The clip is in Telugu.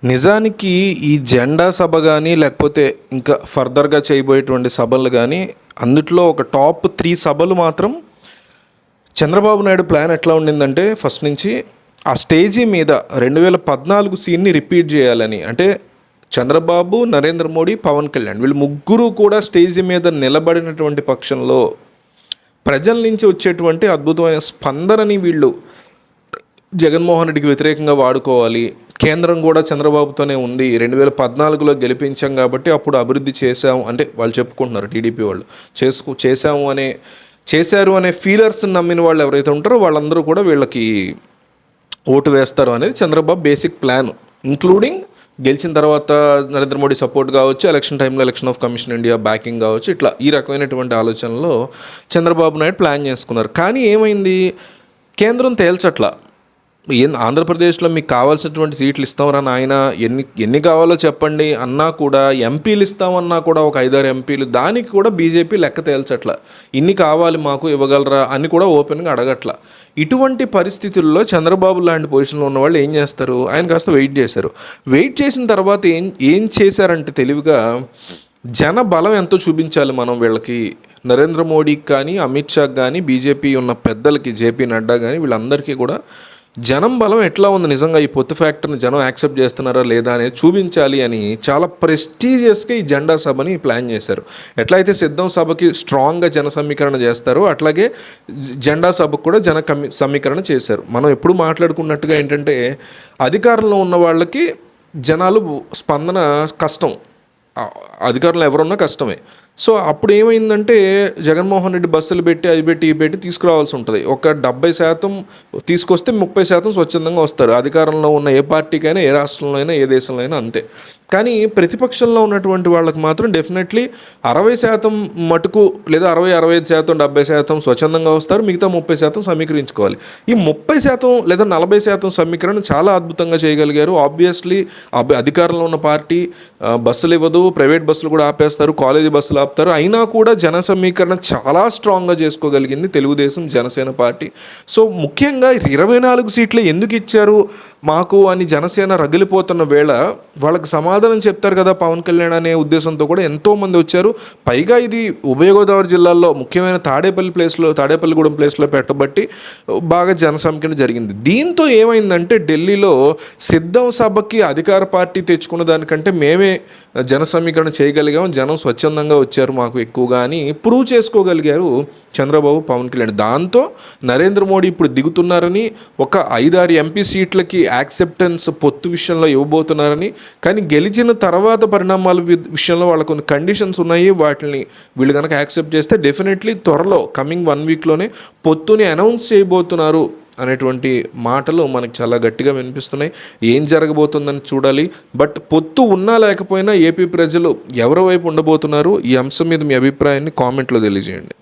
నిజానికి ఈ జెండా సభ గానీ, లేకపోతే ఇంకా ఫర్దర్‌గా చేయబోయేటువంటి సభలు గానీ, అందుట్లో ఒక టాప్ 3 సభలు మాత్రం చంద్రబాబు నాయుడు ప్లాన్ ఎట్లా ఉండిందంటే ఫస్ట్ నుంచి ఆ స్టేజీ మీద 2014 సీన్‌ని రిపీట్ చేయాలని. అంటే చంద్రబాబు, నరేంద్ర మోడీ, పవన్ కళ్యాణ్ వీళ్ళు ముగ్గురు కూడా స్టేజీ మీద నిలబడినటువంటి పక్షంలో ప్రజల నుంచి వచ్చేటువంటి అద్భుతమైన స్పందనని వీళ్ళు జగన్మోహన్ రెడ్డికి వ్యతిరేకంగా వాడుకోవాలి. కేంద్రం కూడా చంద్రబాబుతోనే ఉంది. 2014లో గెలిపించాం కాబట్టి అప్పుడు అభివృద్ధి చేశాము అంటే వాళ్ళు చెప్పుకుంటున్నారు టీడీపీ వాళ్ళు. చేశారు అనే ఫీలర్స్ని నమ్మిన వాళ్ళు ఎవరైతే ఉంటారో వాళ్ళందరూ కూడా వీళ్ళకి ఓటు వేస్తారు అనేది చంద్రబాబు బేసిక్ ప్లాన్. ఇంక్లూడింగ్ గెలిచిన తర్వాత నరేంద్ర మోడీ సపోర్ట్ కావచ్చు, ఎలక్షన్ టైంలో election of commission India backing కావచ్చు, ఇట్లా ఈ రకమైనటువంటి ఆలోచనలో చంద్రబాబు నాయుడు ప్లాన్ చేసుకున్నారు. కానీ ఏమైంది, కేంద్రం తేల్చట్లా. ఆంధ్రప్రదేశ్లో మీకు కావాల్సినటువంటి సీట్లు ఇస్తామరా నాయన, ఎన్ని కావాలో చెప్పండి అన్నా కూడా, ఎంపీలు ఇస్తామన్నా కూడా ఒక 5-6 ఎంపీలు, దానికి కూడా బీజేపీ లెక్క తేల్చట్ల. ఇన్ని కావాలి మాకు ఇవ్వగలరా అని కూడా ఓపెన్గా అడగట్ల. ఇటువంటి పరిస్థితుల్లో చంద్రబాబు లాంటి పొజిషన్లో ఉన్న వాళ్ళు ఏం చేస్తారు, ఆయన కాస్త వెయిట్ చేశారు. వెయిట్ చేసిన తర్వాత ఏం చేశారంటే తెలివిగా జన బలం ఎంతో చూపించాలి మనం వీళ్ళకి. నరేంద్ర మోడీకి కానీ, అమిత్ షాకి కానీ, బీజేపీ ఉన్న పెద్దలకి, జేపీ నడ్డా కానీ వీళ్ళందరికీ కూడా జనం బలం ఎట్లా ఉంది, నిజంగా ఈ పొత్తు ఫ్యాక్టర్ని జనం యాక్సెప్ట్ చేస్తున్నారా లేదా అనేది చూపించాలి అని చాలా ప్రెస్టీజియస్గా ఈ జెండా సభని ప్లాన్ చేశారు. ఎట్లయితే సిద్ధం సభకి స్ట్రాంగ్గా జన సమీకరణ చేస్తారో అట్లాగే జెండా సభకు కూడా సమీకరణ చేశారు. మనం ఎప్పుడు మాట్లాడుకున్నట్టుగా ఏంటంటే అధికారంలో ఉన్న వాళ్ళకి జనాలు స్పందన కష్టం, అధికారంలో ఎవరున్నా కష్టమే. సో అప్పుడు ఏమైందంటే జగన్మోహన్ రెడ్డి బస్సులు పెట్టి అవి పెట్టి ఇవి పెట్టి తీసుకురావాల్సి ఉంటుంది. ఒక 70% తీసుకొస్తే 30% స్వచ్ఛందంగా వస్తారు. అధికారంలో ఉన్న ఏ పార్టీకైనా, ఏ రాష్ట్రంలో అయినా, ఏ దేశంలో అయినా అంతే. కానీ ప్రతిపక్షంలో ఉన్నటువంటి వాళ్ళకి మాత్రం డెఫినెట్లీ 60% మటుకు లేదా 60-65%, 70% స్వచ్ఛందంగా వస్తారు. మిగతా 30% సమీకరించుకోవాలి. ఈ 30% లేదా 40% సమీకరణ చాలా అద్భుతంగా చేయగలిగారు. ఆబ్వియస్లీ అధికారంలో ఉన్న పార్టీ బస్సులు ఇవ్వదు, ప్రైవేట్ బస్సులు కూడా ఆపేస్తారు, కాలేజీ బస్సులు ఆపుతారు. అయినా కూడా జన సమీకరణ చాలా స్ట్రాంగ్గా చేసుకోగలిగింది తెలుగుదేశం జనసేన పార్టీ. సో ముఖ్యంగా 24 సీట్లు ఎందుకు ఇచ్చారు మాకు అని జనసేన రగిలిపోతున్న వేళ వాళ్ళకి సమాధానం చెప్తారు కదా పవన్ కళ్యాణ్ అనే ఉద్దేశంతో కూడా ఎంతోమంది వచ్చారు. పైగా ఇది ఉభయ గోదావరి జిల్లాల్లో ముఖ్యమైన తాడేపల్లిగూడెం ప్లేస్లో పెట్టబట్టి బాగా జన సమీకరణ జరిగింది. దీంతో ఏమైందంటే ఢిల్లీలో సిద్ధం సభకి అధికార పార్టీ తెచ్చుకున్న దానికంటే మేమే జన సమీకరణ చేయగలిగాం, జనం స్వచ్ఛందంగా వచ్చారు మాకు ఎక్కువగా అని ప్రూవ్ చేసుకోగలిగారు చంద్రబాబు, పవన్ కళ్యాణ్. దాంతో నరేంద్ర మోడీ ఇప్పుడు దిగుతున్నారని, ఒక 5-6 ఎంపీ సీట్లకి యాక్సెప్టెన్స్ పొత్తు విషయంలో ఇవ్వబోతున్నారని, కానీ గెలిచిన తర్వాత పరిణామాల విషయంలో వాళ్ళ కొన్ని కండిషన్స్ ఉన్నాయి. వాటిని వీళ్ళు కనుక యాక్సెప్ట్ చేస్తే డెఫినెట్లీ త్వరలో కమింగ్ 1 వీక్లోనే పొత్తుని అనౌన్స్ చేయబోతున్నారు అనేటువంటి మాటలు మనకు చాలా గట్టిగా వినిపిస్తున్నాయి. ఏం జరగబోతుందని చూడాలి. బట్ పొత్తు ఉన్నా లేకపోయినా ఏపీ ప్రజలు ఎవరి వైపు ఉండబోతున్నారు, ఈ అంశం మీద మీ అభిప్రాయాన్ని కామెంట్లో తెలియజేయండి.